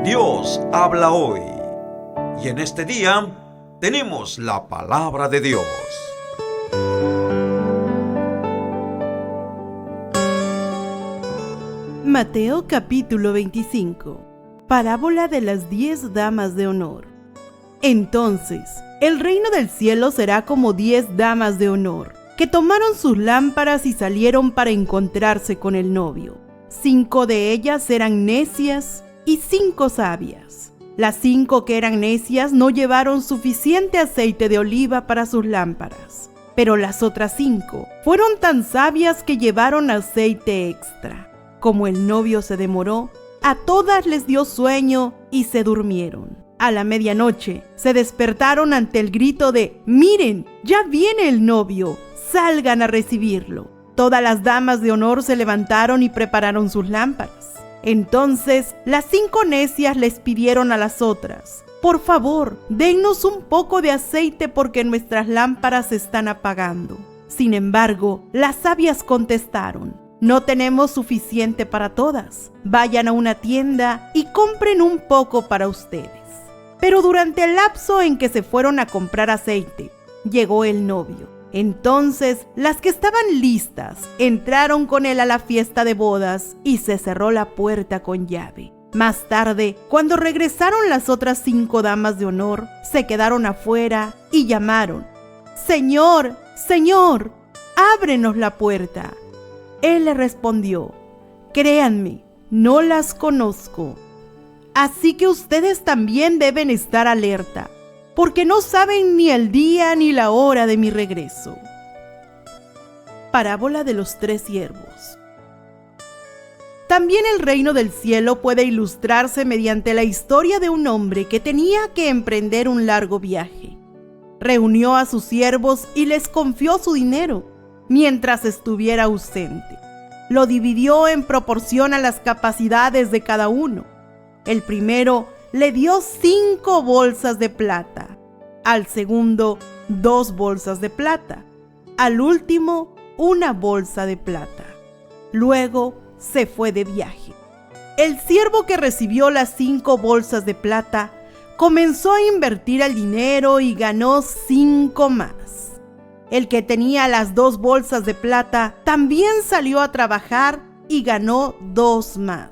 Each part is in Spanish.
Dios habla hoy. Y en este día tenemos la palabra de Dios. Mateo capítulo 25. Parábola de las 10 damas de honor. Entonces, el reino del cielo será como 10 damas de honor, que tomaron sus lámparas y salieron para encontrarse con el novio. 5 de ellas eran necias y 5 sabias. Las 5 que eran necias no llevaron suficiente aceite de oliva para sus lámparas, pero las otras 5 fueron tan sabias que llevaron aceite extra. Como el novio se demoró, a todas les dio sueño y se durmieron. A la medianoche se despertaron ante el grito de «¡Miren, ya viene el novio! ¡Salgan a recibirlo!». Todas las damas de honor se levantaron y prepararon sus lámparas. Entonces las 5 necias les pidieron a las otras: «Por favor, dennos un poco de aceite porque nuestras lámparas se están apagando». Sin embargo, las sabias contestaron: «No tenemos suficiente para todas. Vayan a una tienda y compren un poco para ustedes». Pero durante el lapso en que se fueron a comprar aceite, llegó el novio. Entonces las que estaban listas entraron con él a la fiesta de bodas y se cerró la puerta con llave. Más tarde, cuando regresaron las otras 5 damas de honor, se quedaron afuera y llamaron: «Señor, Señor, ábrenos la puerta». Él le respondió: «Créanme, no las conozco. Así que ustedes también deben estar alerta, porque no saben ni el día ni la hora de mi regreso». Parábola de los 3 siervos. También el reino del cielo puede ilustrarse mediante la historia de un hombre que tenía que emprender un largo viaje. Reunió a sus siervos y les confió su dinero mientras estuviera ausente. Lo dividió en proporción a las capacidades de cada uno. El primero le dio 5 bolsas de plata, al segundo 2 bolsas de plata, al último 1 bolsa de plata. Luego se fue de viaje. El siervo que recibió las 5 bolsas de plata comenzó a invertir el dinero y ganó 5 más. El que tenía las 2 bolsas de plata también salió a trabajar y ganó 2 más.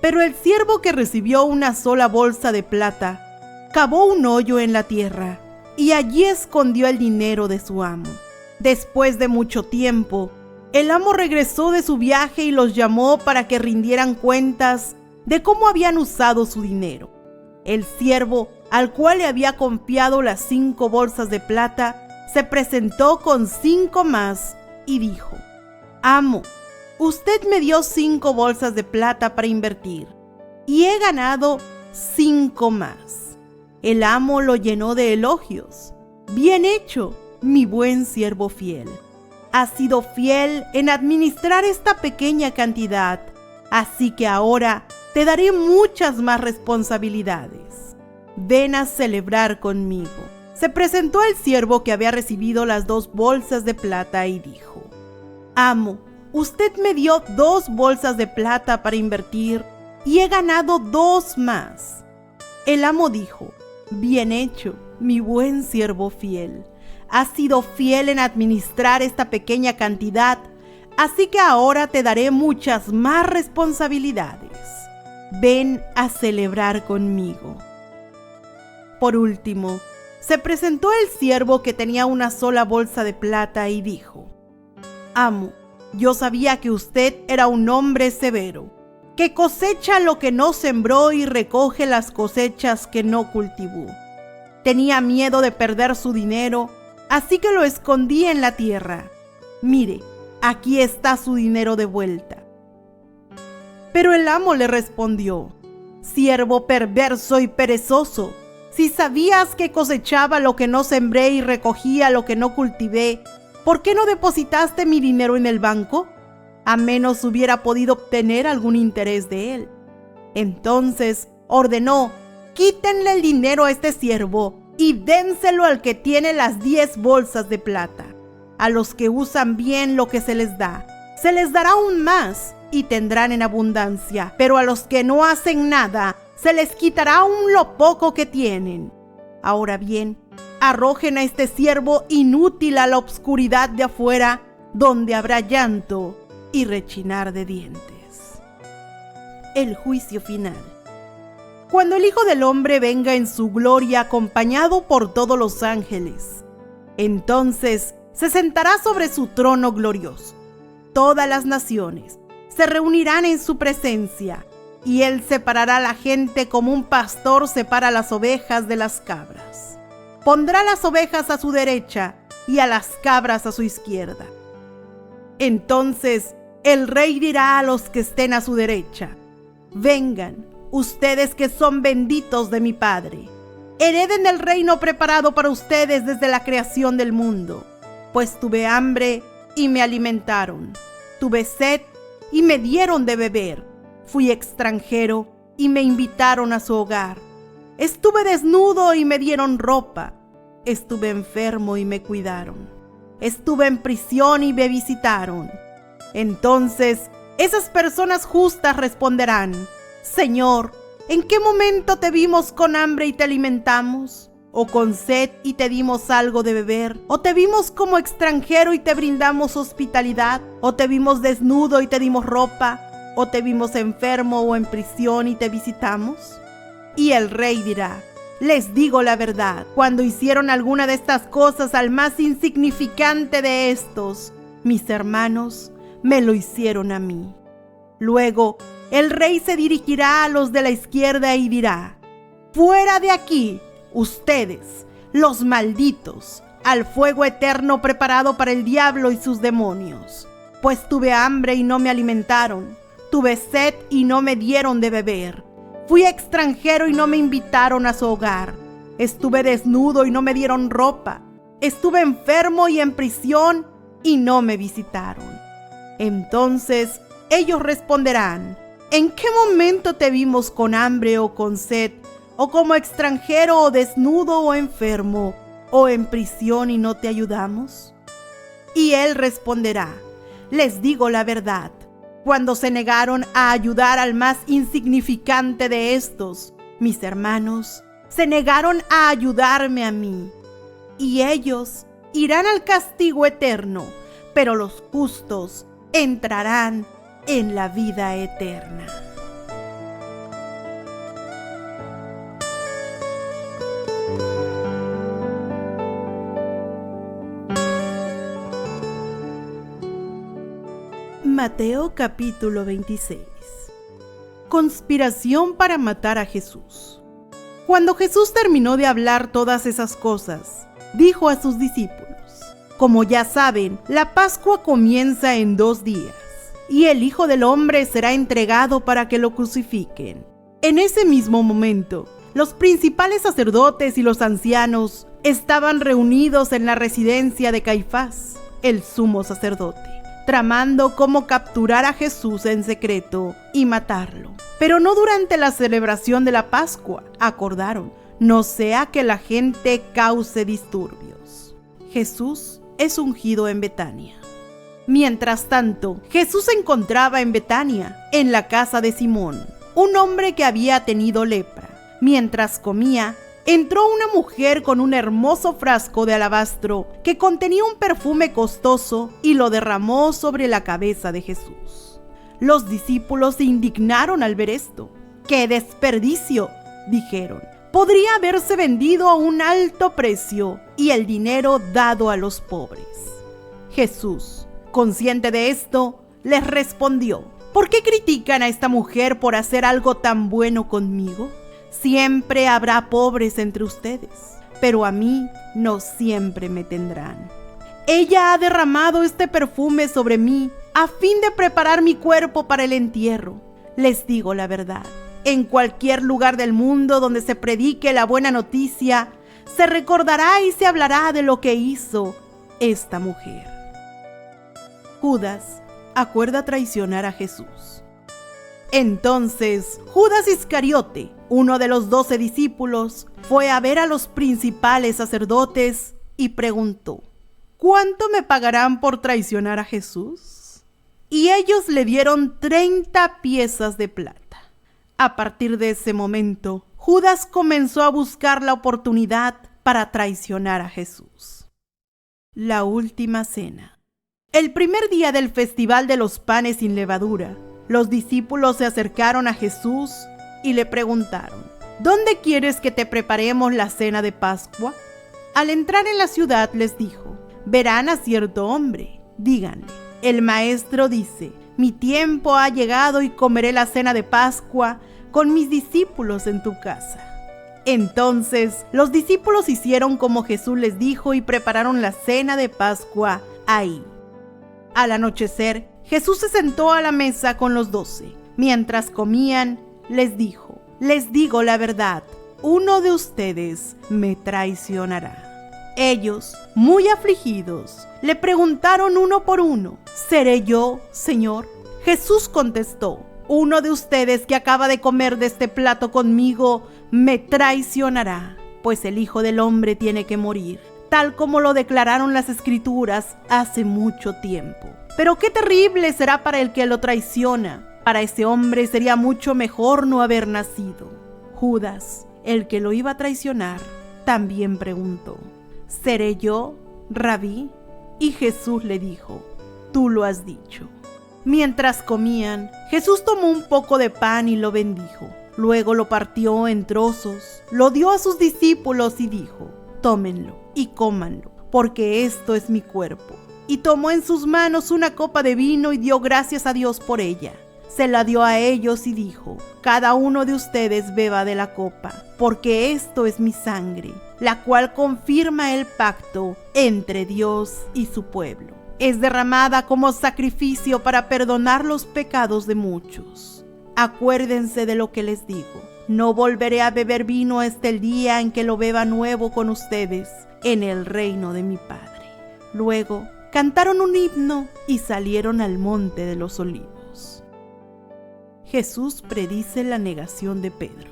Pero el siervo que recibió una sola bolsa de plata cavó un hoyo en la tierra y allí escondió el dinero de su amo. Después de mucho tiempo, el amo regresó de su viaje y los llamó para que rindieran cuentas de cómo habían usado su dinero. El siervo, al cual le había confiado las 5 bolsas de plata, se presentó con 5 más y dijo: «Amo, usted me dio 5 bolsas de plata para invertir y he ganado 5 más». El amo lo llenó de elogios. «Bien hecho, mi buen siervo fiel. Has sido fiel en administrar esta pequeña cantidad, así que ahora te daré muchas más responsabilidades. Ven a celebrar conmigo». Se presentó el siervo que había recibido las 2 bolsas de plata y dijo: «Amo, usted me dio 2 bolsas de plata para invertir y he ganado 2 más». El amo dijo: «Bien hecho, mi buen siervo fiel. Has sido fiel en administrar esta pequeña cantidad, así que ahora te daré muchas más responsabilidades. Ven a celebrar conmigo». Por último, se presentó el siervo que tenía una sola bolsa de plata y dijo: «Amo, yo sabía que usted era un hombre severo, que cosecha lo que no sembró y recoge las cosechas que no cultivó. Tenía miedo de perder su dinero, así que lo escondí en la tierra. Mire, aquí está su dinero de vuelta». Pero el amo le respondió: «Siervo perverso y perezoso, si sabías que cosechaba lo que no sembré y recogía lo que no cultivé, ¿por qué no depositaste mi dinero en el banco? A menos hubiera podido obtener algún interés de él». Entonces ordenó: «Quítenle el dinero a este siervo y dénselo al que tiene las 10 bolsas de plata. A los que usan bien lo que se les dará aún más y tendrán en abundancia, pero a los que no hacen nada, se les quitará aún lo poco que tienen. Ahora bien, arrojen a este siervo inútil a la obscuridad de afuera, donde habrá llanto y rechinar de dientes. El juicio final. Cuando el Hijo del Hombre venga en su gloria acompañado por todos los ángeles, entonces se sentará sobre su trono glorioso. Todas las naciones se reunirán en su presencia, y él separará a la gente como un pastor separa las ovejas de las cabras. Pondrá las ovejas a su derecha y a las cabras a su izquierda. Entonces el rey dirá a los que estén a su derecha: vengan, ustedes que son benditos de mi Padre, hereden el reino preparado para ustedes desde la creación del mundo. Pues tuve hambre y me alimentaron, tuve sed y me dieron de beber, fui extranjero y me invitaron a su hogar, estuve desnudo y me dieron ropa, estuve enfermo y me cuidaron, estuve en prisión y me visitaron. Entonces esas personas justas responderán: Señor, ¿en qué momento te vimos con hambre y te alimentamos? ¿O con sed y te dimos algo de beber? ¿O te vimos como extranjero y te brindamos hospitalidad? ¿O te vimos desnudo y te dimos ropa? ¿O te vimos enfermo o en prisión y te visitamos? Y el rey dirá: les digo la verdad, cuando hicieron alguna de estas cosas al más insignificante de estos, mis hermanos, me lo hicieron a mí. Luego el rey se dirigirá a los de la izquierda y dirá: fuera de aquí, ustedes, los malditos, al fuego eterno preparado para el diablo y sus demonios. Pues tuve hambre y no me alimentaron, tuve sed y no me dieron de beber, fui extranjero y no me invitaron a su hogar, estuve desnudo y no me dieron ropa, estuve enfermo y en prisión y no me visitaron. Entonces ellos responderán: ¿en qué momento te vimos con hambre o con sed, o como extranjero o desnudo o enfermo, o en prisión y no te ayudamos? Y él responderá: les digo la verdad, cuando se negaron a ayudar al más insignificante de estos, mis hermanos, se negaron a ayudarme a mí. Y ellos irán al castigo eterno, pero los justos entrarán en la vida eterna. Mateo capítulo 26. Conspiración para matar a Jesús. Cuando Jesús terminó de hablar todas esas cosas, dijo a sus discípulos: como ya saben, la Pascua comienza en 2 días, y el Hijo del Hombre será entregado para que lo crucifiquen. En ese mismo momento, los principales sacerdotes y los ancianos estaban reunidos en la residencia de Caifás, el sumo sacerdote, tramando cómo capturar a Jesús en secreto y matarlo. Pero no durante la celebración de la Pascua, acordaron, no sea que la gente cause disturbios. Jesús es ungido en Betania. Mientras tanto, Jesús se encontraba en Betania, en la casa de Simón, un hombre que había tenido lepra. Mientras comía, entró una mujer con un hermoso frasco de alabastro que contenía un perfume costoso y lo derramó sobre la cabeza de Jesús. Los discípulos se indignaron al ver esto. ¡Qué desperdicio!, dijeron. Podría haberse vendido a un alto precio y el dinero dado a los pobres. Jesús, consciente de esto, les respondió: ¿por qué critican a esta mujer por hacer algo tan bueno conmigo? Siempre habrá pobres entre ustedes, pero a mí no siempre me tendrán. Ella ha derramado este perfume sobre mí a fin de preparar mi cuerpo para el entierro. Les digo la verdad, en cualquier lugar del mundo donde se predique la buena noticia, se recordará y se hablará de lo que hizo esta mujer. Judas acuerda traicionar a Jesús. Entonces Judas Iscariote, uno de los 12 discípulos, fue a ver a los principales sacerdotes y preguntó: ¿cuánto me pagarán por traicionar a Jesús? Y ellos le dieron 30 piezas de plata. A partir de ese momento, Judas comenzó a buscar la oportunidad para traicionar a Jesús. La última cena. El primer día del festival de los panes sin levadura, los discípulos se acercaron a Jesús y le preguntaron: ¿Dónde quieres que te preparemos la cena de Pascua? Al entrar en la ciudad les dijo: verán a cierto hombre, díganle, el maestro dice, mi tiempo ha llegado y comeré la cena de Pascua con mis discípulos en tu casa. Entonces los discípulos hicieron como Jesús les dijo y prepararon la cena de Pascua ahí. Al anochecer, Jesús se sentó a la mesa con los 12. Mientras comían, les dijo: les digo la verdad, uno de ustedes me traicionará. Ellos, muy afligidos, le preguntaron uno por uno: ¿seré yo, Señor? Jesús contestó: uno de ustedes que acaba de comer de este plato conmigo me traicionará, pues el Hijo del Hombre tiene que morir, tal como lo declararon las Escrituras hace mucho tiempo. Pero qué terrible será para el que lo traiciona. Para ese hombre sería mucho mejor no haber nacido. Judas, el que lo iba a traicionar, también preguntó: ¿seré yo, Rabí? Y Jesús le dijo: tú lo has dicho. Mientras comían, Jesús tomó un poco de pan y lo bendijo. Luego lo partió en trozos, lo dio a sus discípulos y dijo: tómenlo y cómanlo, porque esto es mi cuerpo. Y tomó en sus manos una copa de vino y dio gracias a Dios por ella. Se la dio a ellos y dijo: cada uno de ustedes beba de la copa, porque esto es mi sangre, la cual confirma el pacto entre Dios y su pueblo. Es derramada como sacrificio para perdonar los pecados de muchos. Acuérdense de lo que les digo: no volveré a beber vino hasta el día en que lo beba nuevo con ustedes en el reino de mi Padre. Luego cantaron un himno y salieron al monte de los Olivos. Jesús predice la negación de Pedro.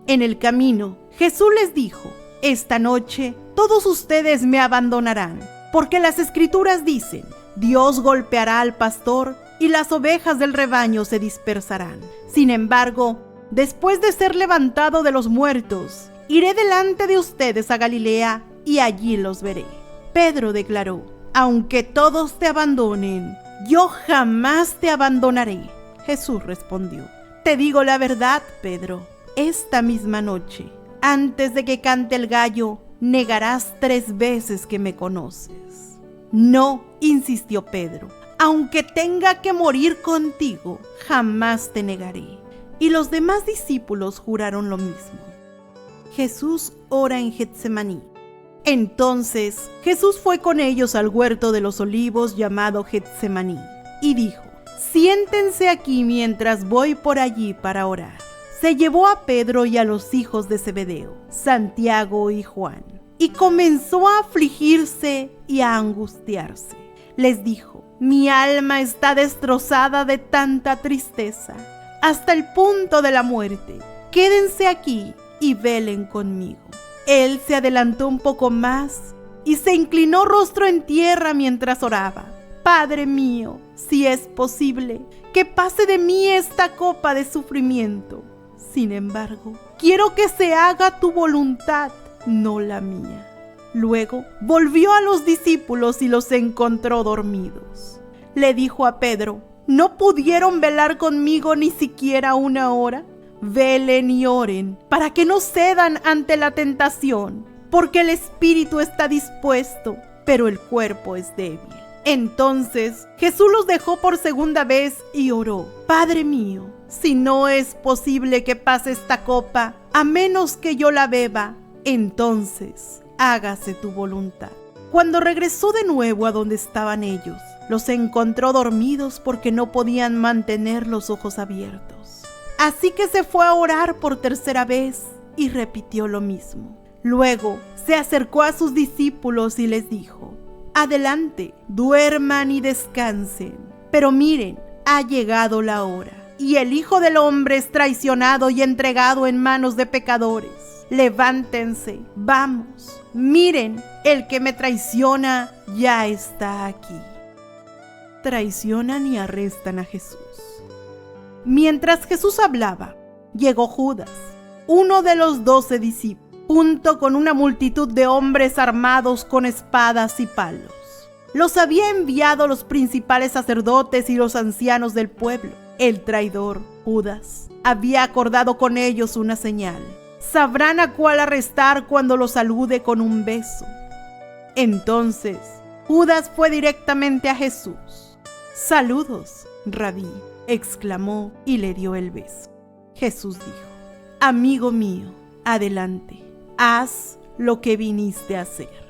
En el camino, Jesús les dijo: esta noche todos ustedes me abandonarán, porque las Escrituras dicen: Dios golpeará al pastor y las ovejas del rebaño se dispersarán. Sin embargo, después de ser levantado de los muertos, iré delante de ustedes a Galilea y allí los veré. Pedro declaró: aunque todos te abandonen, yo jamás te abandonaré. Jesús respondió: te digo la verdad, Pedro, esta misma noche, antes de que cante el gallo, negarás 3 veces que me conoces. No, insistió Pedro, aunque tenga que morir contigo, jamás te negaré. Y los demás discípulos juraron lo mismo. Jesús ora en Getsemaní. Entonces Jesús fue con ellos al huerto de los olivos llamado Getsemaní y dijo: siéntense aquí mientras voy por allí para orar. Se llevó a Pedro y a los hijos de Zebedeo, Santiago y Juan, y comenzó a afligirse y a angustiarse. Les dijo: mi alma está destrozada de tanta tristeza, hasta el punto de la muerte. Quédense aquí y velen conmigo. Él se adelantó un poco más y se inclinó rostro en tierra mientras oraba: Padre mío, si es posible, que pase de mí esta copa de sufrimiento. Sin embargo, quiero que se haga tu voluntad, no la mía. Luego volvió a los discípulos y los encontró dormidos. Le dijo a Pedro: ¿no pudieron velar conmigo ni siquiera 1 hora? Velen y oren para que no cedan ante la tentación, porque el espíritu está dispuesto, pero el cuerpo es débil. Entonces Jesús los dejó por segunda vez y oró: Padre mío, si no es posible que pase esta copa, a menos que yo la beba, entonces hágase tu voluntad. Cuando regresó de nuevo a donde estaban ellos, los encontró dormidos porque no podían mantener los ojos abiertos. Así que se fue a orar por 3ª vez y repitió lo mismo. Luego se acercó a sus discípulos y les dijo: adelante, duerman y descansen. Pero miren, ha llegado la hora, y el Hijo del Hombre es traicionado y entregado en manos de pecadores. Levántense, vamos, miren, el que me traiciona ya está aquí. Traicionan y arrestan a Jesús. Mientras Jesús hablaba, llegó Judas, uno de los 12 discípulos, junto con una multitud de hombres armados con espadas y palos. Los había enviado los principales sacerdotes y los ancianos del pueblo. El traidor, Judas, había acordado con ellos una señal. Sabrán a cuál arrestar cuando lo salude con un beso. Entonces, Judas fue directamente a Jesús. «Saludos, Rabí», exclamó y le dio el beso. Jesús dijo: «Amigo mío, adelante, haz lo que viniste a hacer».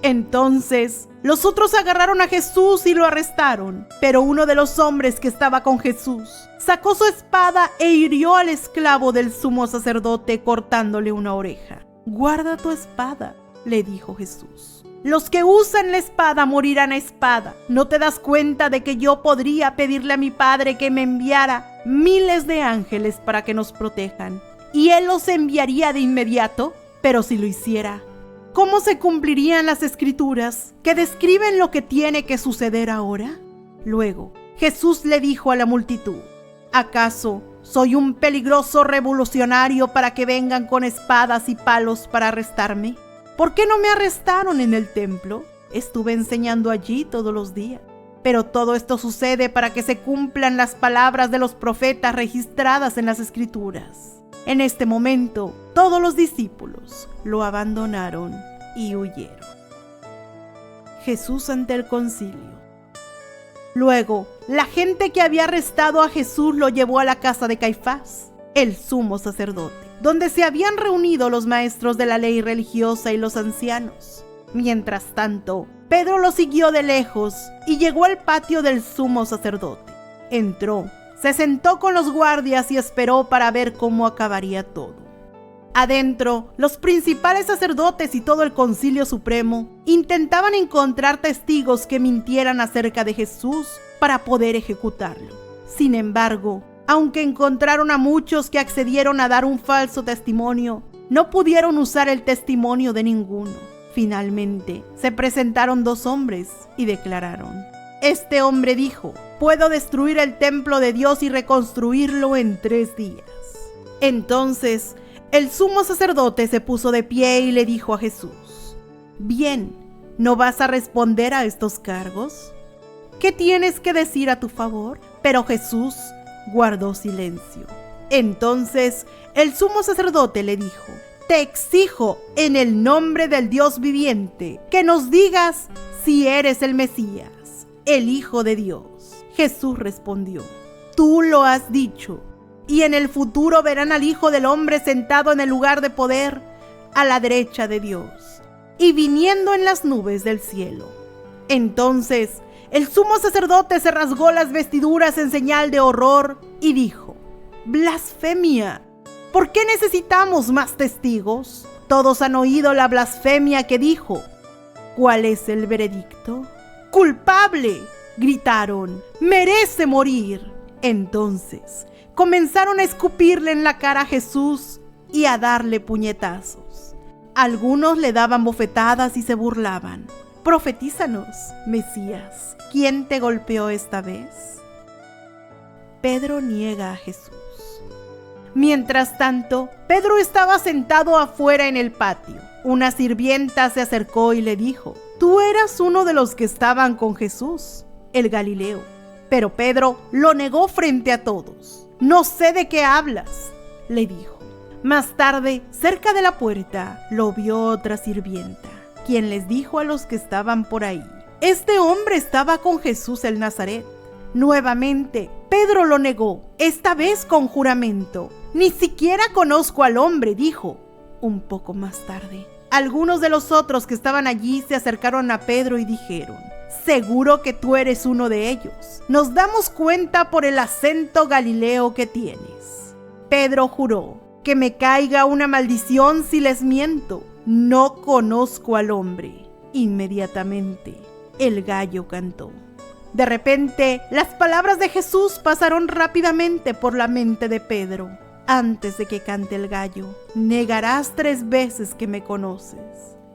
Entonces, los otros agarraron a Jesús y lo arrestaron, pero uno de los hombres que estaba con Jesús sacó su espada e hirió al esclavo del sumo sacerdote cortándole una oreja. «Guarda tu espada», le dijo Jesús. «Los que usan la espada morirán a espada. ¿No te das cuenta de que yo podría pedirle a mi Padre que me enviara miles de ángeles para que nos protejan? Y Él los enviaría de inmediato, pero si lo hiciera, ¿cómo se cumplirían las escrituras que describen lo que tiene que suceder ahora?» Luego, Jesús le dijo a la multitud: «¿Acaso soy un peligroso revolucionario para que vengan con espadas y palos para arrestarme? ¿Por qué no me arrestaron en el templo? Estuve enseñando allí todos los días. Pero todo esto sucede para que se cumplan las palabras de los profetas registradas en las escrituras». En este momento, todos los discípulos lo abandonaron y huyeron. Jesús ante el concilio. Luego, la gente que había arrestado a Jesús lo llevó a la casa de Caifás, el sumo sacerdote, donde se habían reunido los maestros de la ley religiosa y los ancianos. Mientras tanto, Pedro lo siguió de lejos y llegó al patio del sumo sacerdote. Entró, se sentó con los guardias y esperó para ver cómo acabaría todo. Adentro, los principales sacerdotes y todo el concilio supremo intentaban encontrar testigos que mintieran acerca de Jesús para poder ejecutarlo. Sin embargo, aunque encontraron a muchos que accedieron a dar un falso testimonio, no pudieron usar el testimonio de ninguno. Finalmente, se presentaron 2 hombres y declararon: «Este hombre dijo: puedo destruir el templo de Dios y reconstruirlo en 3 días». Entonces, el sumo sacerdote se puso de pie y le dijo a Jesús: «Bien, ¿no vas a responder a estos cargos? ¿Qué tienes que decir a tu favor?». Pero Jesús guardó silencio. Entonces, el sumo sacerdote le dijo: «Te exijo, en el nombre del Dios viviente, que nos digas si eres el Mesías, el Hijo de Dios». Jesús respondió: «Tú lo has dicho, y en el futuro verán al Hijo del Hombre sentado en el lugar de poder, a la derecha de Dios, y viniendo en las nubes del cielo». Entonces, el sumo sacerdote se rasgó las vestiduras en señal de horror y dijo: «¡Blasfemia! ¿Por qué necesitamos más testigos? Todos han oído la blasfemia que dijo. ¿Cuál es el veredicto?». «¡Culpable!», gritaron. «¡Merece morir!». Entonces comenzaron a escupirle en la cara a Jesús y a darle puñetazos. Algunos le daban bofetadas y se burlaban: «Profetízanos, Mesías, ¿quién te golpeó esta vez?». Pedro niega a Jesús. Mientras tanto, Pedro estaba sentado afuera en el patio. Una sirvienta se acercó y le dijo: «Tú eras uno de los que estaban con Jesús, el Galileo». Pero Pedro lo negó frente a todos. «No sé de qué hablas», le dijo. Más tarde, cerca de la puerta, lo vio otra sirvienta, quien les dijo a los que estaban por ahí: «Este hombre estaba con Jesús el Nazaret». Nuevamente, Pedro lo negó, esta vez con juramento. «Ni siquiera conozco al hombre», dijo. Un poco más tarde, algunos de los otros que estaban allí se acercaron a Pedro y dijeron: «Seguro que tú eres uno de ellos. Nos damos cuenta por el acento galileo que tienes». Pedro juró: «Que me caiga una maldición si les miento. No conozco al hombre». Inmediatamente, el gallo cantó. De repente, las palabras de Jesús pasaron rápidamente por la mente de Pedro. «Antes de que cante el gallo, negarás 3 veces que me conoces».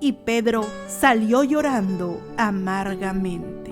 Y Pedro salió llorando amargamente.